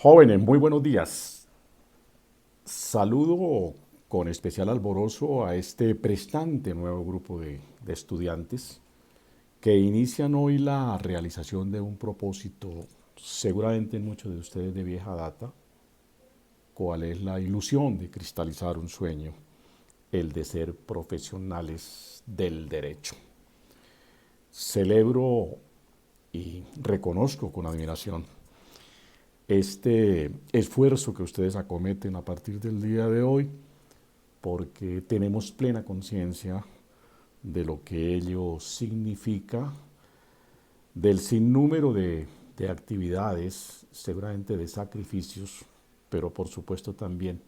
Jóvenes, muy buenos días. Saludo con especial alborozo a este prestante nuevo grupo de estudiantes que inician hoy la realización de un propósito, seguramente en muchos de ustedes de vieja data, cuál es la ilusión de cristalizar un sueño, el de ser profesionales del derecho. Celebro y reconozco con admiración este esfuerzo que ustedes acometen a partir del día de hoy, porque tenemos plena conciencia de lo que ello significa, del sinnúmero de actividades, seguramente de sacrificios, pero por supuesto también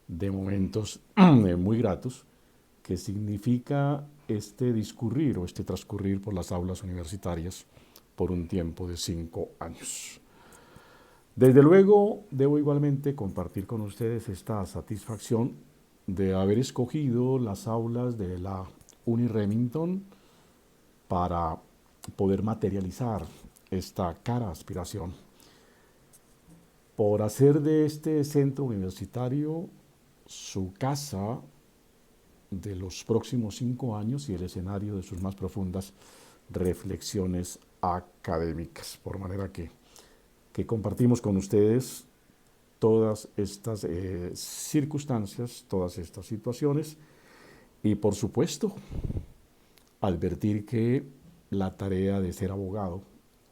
de momentos muy gratos, que significa este discurrir o este transcurrir por las aulas universitarias por un tiempo de 5 años. Desde luego, debo igualmente compartir con ustedes esta satisfacción de haber escogido las aulas de la Uni Remington para poder materializar esta cara aspiración, por hacer de este centro universitario su casa de los próximos 5 años y el escenario de sus más profundas reflexiones académicas, por manera que compartimos con ustedes todas estas circunstancias, todas estas situaciones y por supuesto advertir que la tarea de ser abogado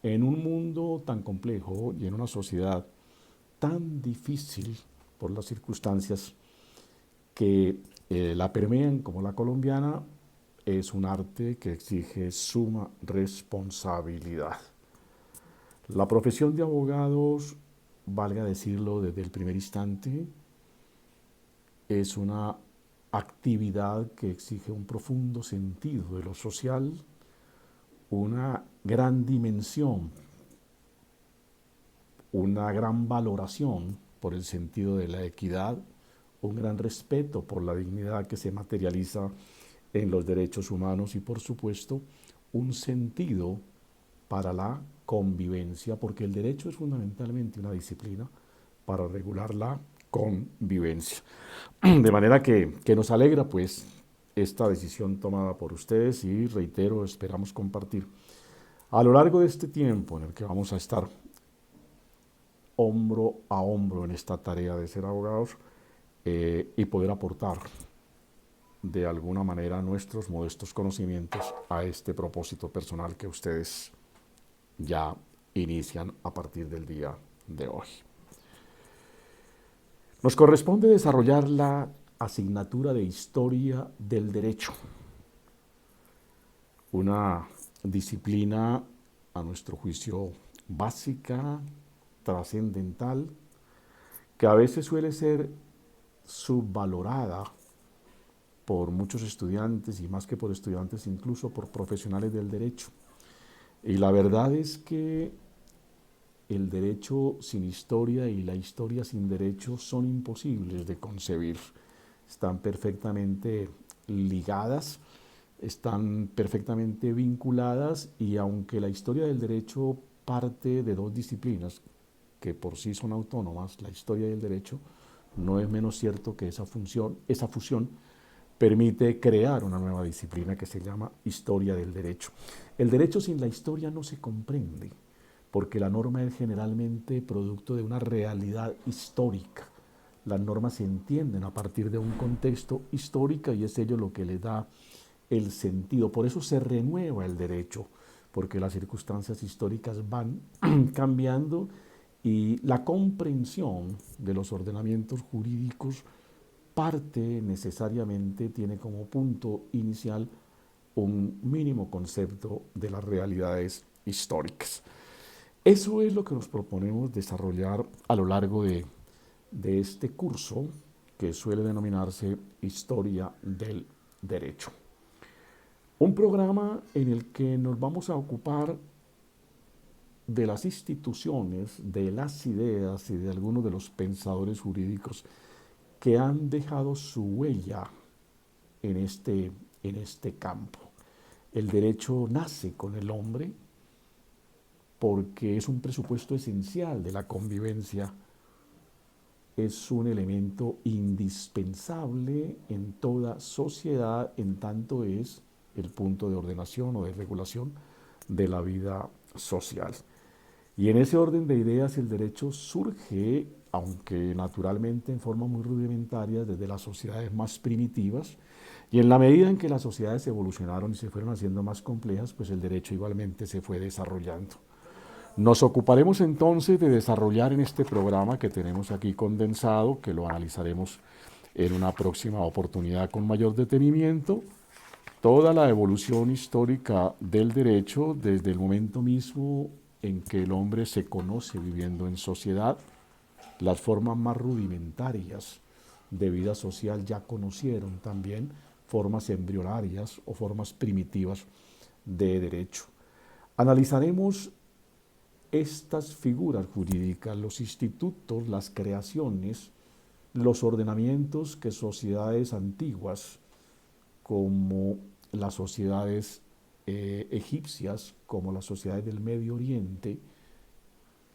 en un mundo tan complejo y en una sociedad tan difícil por las circunstancias que la permean como la colombiana es un arte que exige suma responsabilidad. La profesión de abogados, valga decirlo desde el primer instante, es una actividad que exige un profundo sentido de lo social, una gran dimensión, una gran valoración por el sentido de la equidad, un gran respeto por la dignidad que se materializa en los derechos humanos y por supuesto un sentido para la convivencia, porque el derecho es fundamentalmente una disciplina para regular la convivencia. De manera que nos alegra pues esta decisión tomada por ustedes y reitero, esperamos compartir a lo largo de este tiempo en el que vamos a estar hombro a hombro en esta tarea de ser abogados y poder aportar de alguna manera nuestros modestos conocimientos a este propósito personal que ustedes ya inician a partir del día de hoy. Nos corresponde desarrollar la asignatura de Historia del Derecho, una disciplina a nuestro juicio básica, trascendental, que a veces suele ser subvalorada por muchos estudiantes y más que por estudiantes, incluso por profesionales del derecho. Y la verdad es que el derecho sin historia y la historia sin derecho son imposibles de concebir. Están perfectamente ligadas, están perfectamente vinculadas y aunque la historia del derecho parte de dos disciplinas que por sí son autónomas, la historia y el derecho, no es menos cierto que esa fusión permite crear una nueva disciplina que se llama historia del derecho. El derecho sin la historia no se comprende, porque la norma es generalmente producto de una realidad histórica. Las normas se entienden a partir de un contexto histórico y es ello lo que le da el sentido. Por eso se renueva el derecho, porque las circunstancias históricas van cambiando y la comprensión de los ordenamientos jurídicos parte necesariamente, tiene como punto inicial un mínimo concepto de las realidades históricas. Eso es lo que nos proponemos desarrollar a lo largo de este curso que suele denominarse Historia del Derecho. Un programa en el que nos vamos a ocupar de las instituciones, de las ideas y de algunos de los pensadores jurídicos que han dejado su huella en este campo. El derecho nace con el hombre, porque es un presupuesto esencial de la convivencia, es un elemento indispensable en toda sociedad, en tanto es el punto de ordenación o de regulación de la vida social. Y en ese orden de ideas el derecho surge, aunque naturalmente en forma muy rudimentaria, desde las sociedades más primitivas, y en la medida en que las sociedades evolucionaron y se fueron haciendo más complejas, pues el derecho igualmente se fue desarrollando. Nos ocuparemos entonces de desarrollar en este programa que tenemos aquí condensado, que lo analizaremos en una próxima oportunidad con mayor detenimiento, toda la evolución histórica del derecho desde el momento mismo en que el hombre se conoce viviendo en sociedad. Las formas más rudimentarias de vida social ya conocieron también formas embrionarias o formas primitivas de derecho. Analizaremos estas figuras jurídicas, los institutos, las creaciones, los ordenamientos que sociedades antiguas como las sociedades egipcias, como las sociedades del Medio Oriente,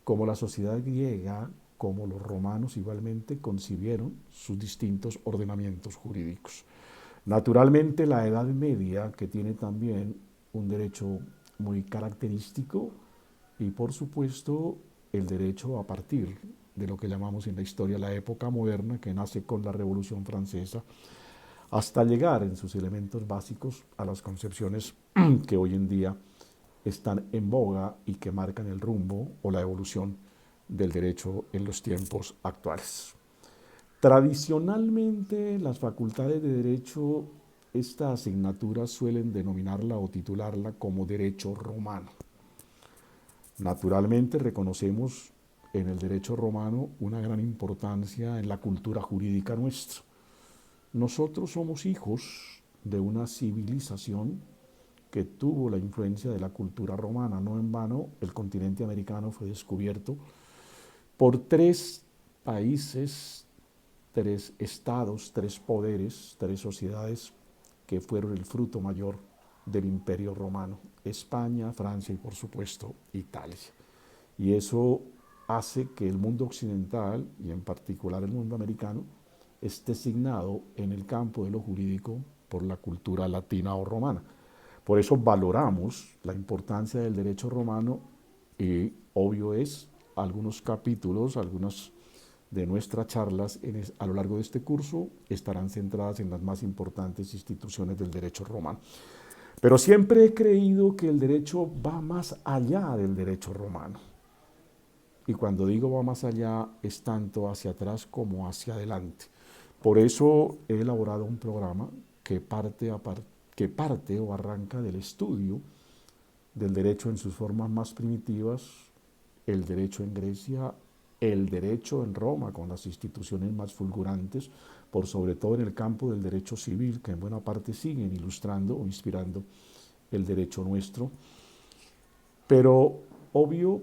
como la sociedad griega, como los romanos igualmente concibieron sus distintos ordenamientos jurídicos. Naturalmente la Edad Media, que tiene también un derecho muy característico, y por supuesto el derecho a partir de lo que llamamos en la historia la época moderna, que nace con la Revolución Francesa, hasta llegar en sus elementos básicos a las concepciones que hoy en día están en boga y que marcan el rumbo o la evolución del derecho en los tiempos actuales. Tradicionalmente, las facultades de derecho, esta asignatura suelen denominarla o titularla como derecho romano. Naturalmente reconocemos en el derecho romano una gran importancia en la cultura jurídica nuestra. Nosotros somos hijos de una civilización que tuvo la influencia de la cultura romana. No en vano, el continente americano fue descubierto por 3 países, 3 estados, 3 poderes, 3 sociedades que fueron el fruto mayor del Imperio Romano: España, Francia y por supuesto Italia. Y eso hace que el mundo occidental, y en particular el mundo americano, esté signado en el campo de lo jurídico por la cultura latina o romana. Por eso valoramos la importancia del derecho romano y obvio es, algunos capítulos, algunas de nuestras charlas a lo largo de este curso estarán centradas en las más importantes instituciones del derecho romano. Pero siempre he creído que el derecho va más allá del derecho romano. Y cuando digo va más allá, es tanto hacia atrás como hacia adelante. Por eso he elaborado un programa que parte o arranca del estudio del derecho en sus formas más primitivas, el derecho en Grecia, el derecho en Roma, con las instituciones más fulgurantes, por sobre todo en el campo del derecho civil, que en buena parte siguen ilustrando o inspirando el derecho nuestro. Pero obvio,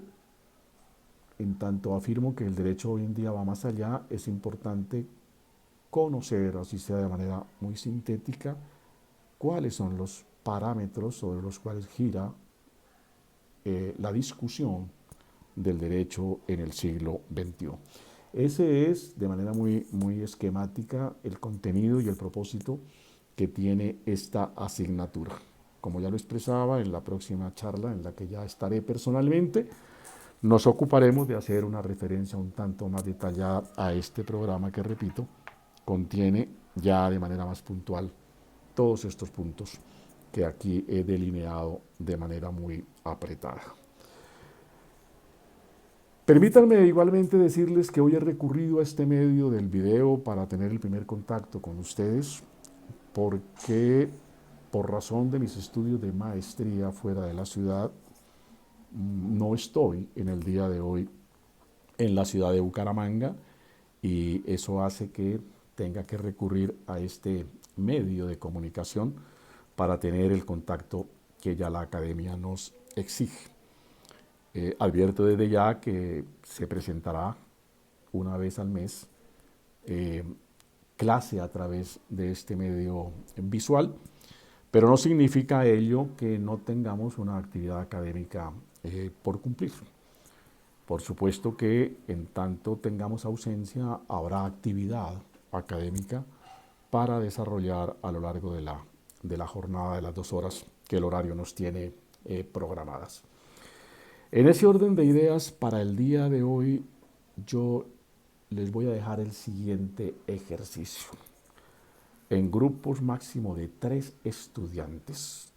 en tanto afirmo que el derecho hoy en día va más allá, es importante conocer, así sea de manera muy sintética, cuáles son los parámetros sobre los cuales gira la discusión del derecho en el siglo XXI. Ese es, de manera muy esquemática, el contenido y el propósito que tiene esta asignatura. Como ya lo expresaba, en la próxima charla, en la que ya estaré personalmente, nos ocuparemos de hacer una referencia un tanto más detallada a este programa que, repito, contiene ya de manera más puntual todos estos puntos que aquí he delineado de manera muy apretada. Permítanme igualmente decirles que hoy he recurrido a este medio del video para tener el primer contacto con ustedes, porque por razón de mis estudios de maestría fuera de la ciudad, no estoy en el día de hoy en la ciudad de Bucaramanga, y eso hace que tenga que recurrir a este medio de comunicación para tener el contacto que ya la academia nos exige. Advierto desde ya que se presentará una vez al mes clase a través de este medio visual, pero no significa ello que no tengamos una actividad académica por cumplir. Por supuesto que en tanto tengamos ausencia, habrá actividad académica para desarrollar a lo largo de la jornada de las 2 horas que el horario nos tiene programadas. En ese orden de ideas, para el día de hoy, yo les voy a dejar el siguiente ejercicio. En grupos máximo de 3 estudiantes,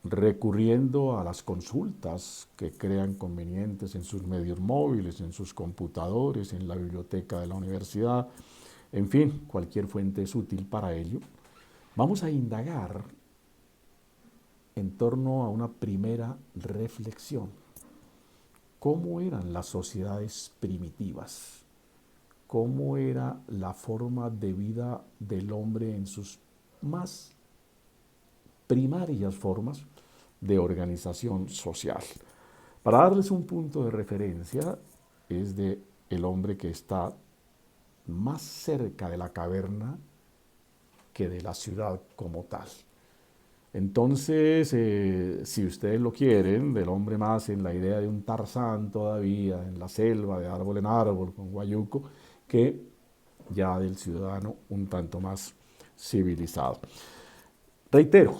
recurriendo a las consultas que crean convenientes en sus medios móviles, en sus computadores, en la biblioteca de la universidad, en fin, cualquier fuente es útil para ello. Vamos a indagar en torno a una primera reflexión. ¿Cómo eran las sociedades primitivas? ¿Cómo era la forma de vida del hombre en sus más primarias formas de organización social? Para darles un punto de referencia, es de el hombre que está más cerca de la caverna que de la ciudad como tal. Entonces, si ustedes lo quieren, del hombre más en la idea de un Tarzán todavía, en la selva, de árbol en árbol, con guayuco, que ya del ciudadano un tanto más civilizado. Reitero,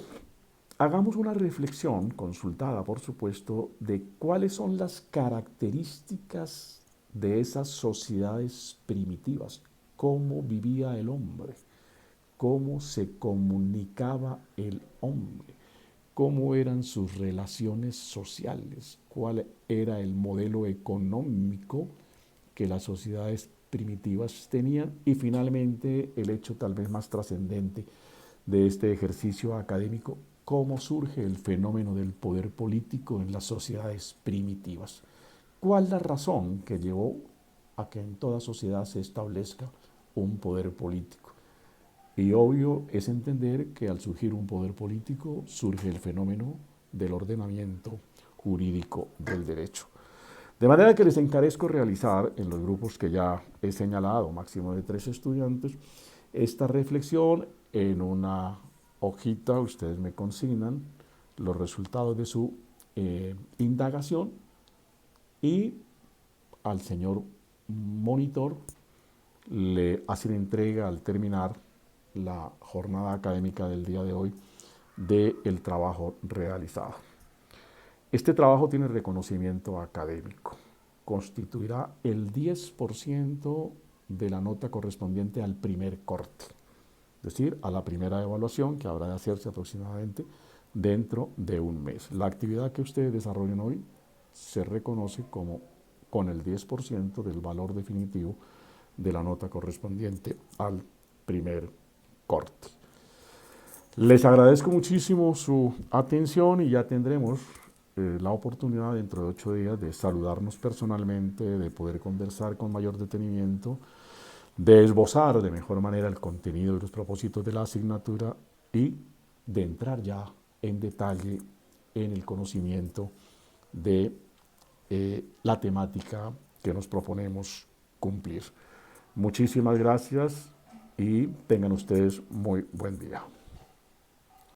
hagamos una reflexión, consultada por supuesto, de cuáles son las características de esas sociedades primitivas, cómo vivía el hombre, cómo se comunicaba el hombre, cómo eran sus relaciones sociales, cuál era el modelo económico que las sociedades primitivas tenían y finalmente el hecho tal vez más trascendente de este ejercicio académico, cómo surge el fenómeno del poder político en las sociedades primitivas. ¿Cuál es la razón que llevó a que en toda sociedad se establezca un poder político? Y obvio es entender que al surgir un poder político surge el fenómeno del ordenamiento jurídico del derecho. De manera que les encarezco realizar en los grupos que ya he señalado, máximo de 3 estudiantes, esta reflexión en una hojita. Ustedes me consignan los resultados de su indagación y al señor monitor le hacen entrega al terminar la jornada académica del día de hoy del trabajo realizado. Este trabajo tiene reconocimiento académico. Constituirá el 10% de la nota correspondiente al primer corte, es decir, a la primera evaluación que habrá de hacerse aproximadamente dentro de un mes. La actividad que ustedes desarrollen hoy se reconoce como con el 10% del valor definitivo de la nota correspondiente al primer corte. Les agradezco muchísimo su atención y ya tendremos la oportunidad dentro de 8 días de saludarnos personalmente, de poder conversar con mayor detenimiento, de esbozar de mejor manera el contenido y los propósitos de la asignatura y de entrar ya en detalle en el conocimiento de la temática que nos proponemos cumplir. Muchísimas gracias y tengan ustedes muy buen día.